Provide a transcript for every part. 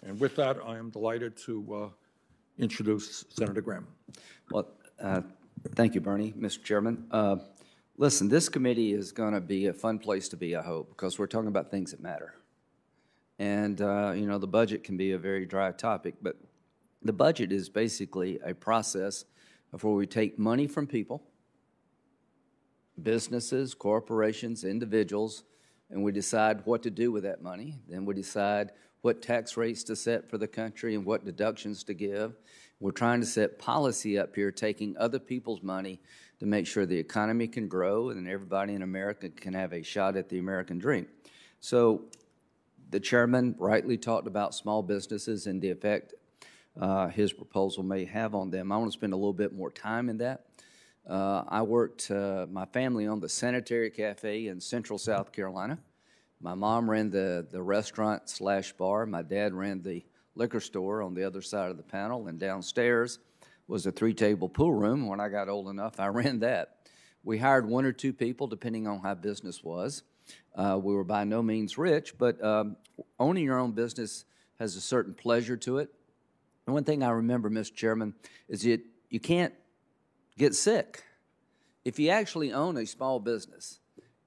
And with that, I am delighted to introduce Senator Graham. Well, thank you, Bernie, Mr. Chairman. Listen, this committee is going to be a fun place to be, I hope, because we're talking about things that matter. And, you know, the budget can be a very dry topic, but the budget is basically a process of where we take money from people, businesses, corporations, individuals, and we decide what to do with that money. Then we decide what tax rates to set for the country and what deductions to give. We're trying to set policy up here, taking other people's money to make sure the economy can grow and everybody in America can have a shot at the American dream. So the chairman rightly talked about small businesses and the effect his proposal may have on them. I want to spend a little bit more time in that. I worked, my family owned the Sanitary Cafe in Central South Carolina. My mom ran the restaurant/bar. My dad ran the liquor store on the other side of the panel, and downstairs was a 3-table pool room. When I got old enough, I ran that. We hired 1 or 2 people, depending on how business was. We were by no means rich, but owning your own business has a certain pleasure to it. And one thing I remember, Mr. Chairman, is that you can't get sick. If you actually own a small business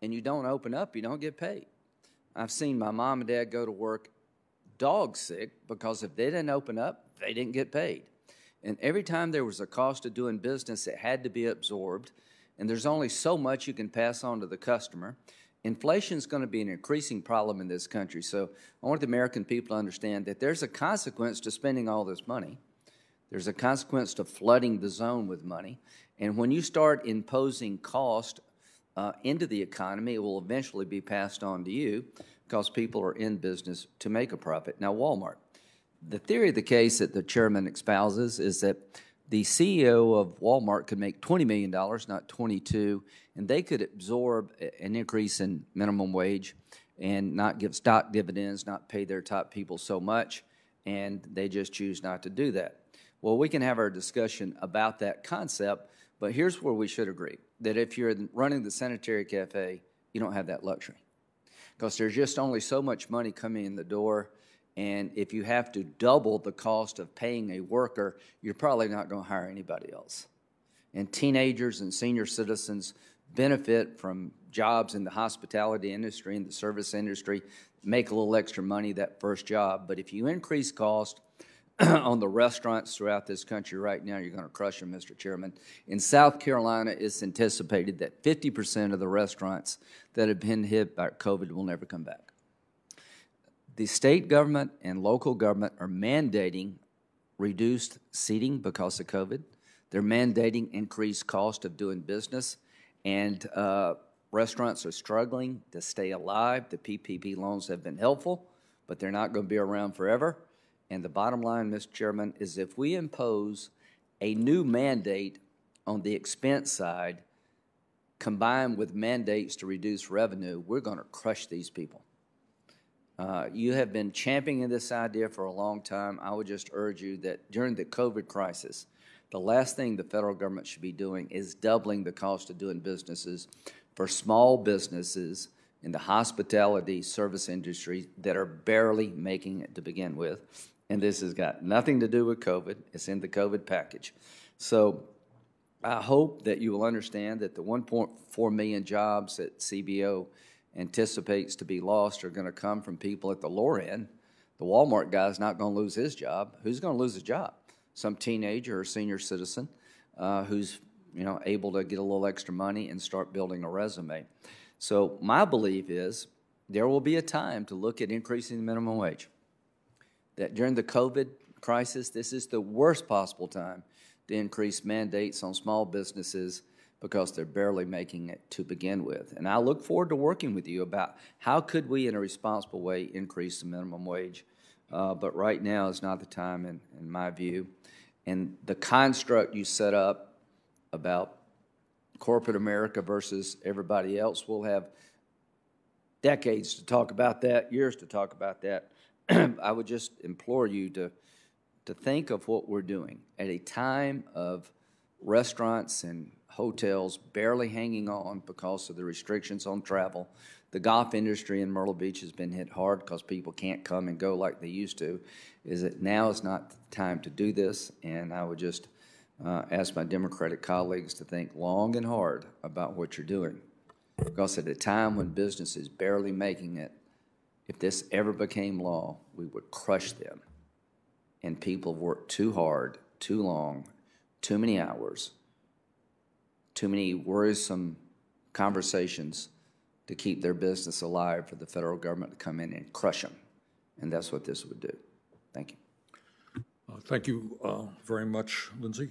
and you don't open up, you don't get paid. I've seen my mom and dad go to work dog sick because if they didn't open up, they didn't get paid. And every time there was a cost of doing business, it had to be absorbed. And there's only so much you can pass on to the customer. Inflation is going to be an increasing problem in this country. So I want the American people to understand that there's a consequence to spending all this money. There's a consequence to flooding the zone with money. And when you start imposing cost into the economy, it will eventually be passed on to you because people are in business to make a profit. Now, Walmart. The theory of the case that the chairman espouses is that the CEO of Walmart could make $20 million, not $22, and they could absorb an increase in minimum wage and not give stock dividends, not pay their top people so much, and they just choose not to do that. Well, we can have our discussion about that concept, but here's where we should agree, that if you're running the Sanitary Cafe, you don't have that luxury because there's just only so much money coming in the door. And if you have to double the cost of paying a worker, you're probably not going to hire anybody else. And teenagers and senior citizens benefit from jobs in the hospitality industry and the service industry, make a little extra money that first job. But if you increase cost on the restaurants throughout this country right now, you're going to crush them, Mr. Chairman. In South Carolina, it's anticipated that 50% of the restaurants that have been hit by COVID will never come back. The state government and local government are mandating reduced seating because of COVID. They're mandating increased cost of doing business, and restaurants are struggling to stay alive. The PPP loans have been helpful, but they're not going to be around forever. And the bottom line, Mr. Chairman, is if we impose a new mandate on the expense side combined with mandates to reduce revenue, we're going to crush these people. You have been championing this idea for a long time. I would just urge you that during the COVID crisis, the last thing the federal government should be doing is doubling the cost of doing businesses for small businesses in the hospitality service industry that are barely making it to begin with. And this has got nothing to do with COVID. It's in the COVID package. So I hope that you will understand that the 1.4 million jobs that CBO anticipates to be lost are going to come from people at the lower end. The Walmart guy's not going to lose his job. Who's going to lose his job? Some teenager or senior citizen who's able to get a little extra money and start building a resume. So my belief is there will be a time to look at increasing the minimum wage. That during the COVID crisis, this is the worst possible time to increase mandates on small businesses because they're barely making it to begin with. And I look forward to working with you about how could we, in a responsible way, increase the minimum wage. But right now is not the time, in my view. And the construct you set up about corporate America versus everybody else, we'll have decades to talk about that, years to talk about that. I would just implore you to think of what we're doing at a time of restaurants and hotels barely hanging on because of the restrictions on travel, the golf industry in Myrtle Beach has been hit hard because people can't come and go like they used to, is that now is not the time to do this. And I would just ask my Democratic colleagues to think long and hard about what you're doing. Because at a time when business is barely making it, if this ever became law, we would crush them. And people work too hard, too long, too many hours, too many worrisome conversations to keep their business alive for the federal government to come in and crush them. And that's what this would do. Thank you. Thank you very much, Lindsey.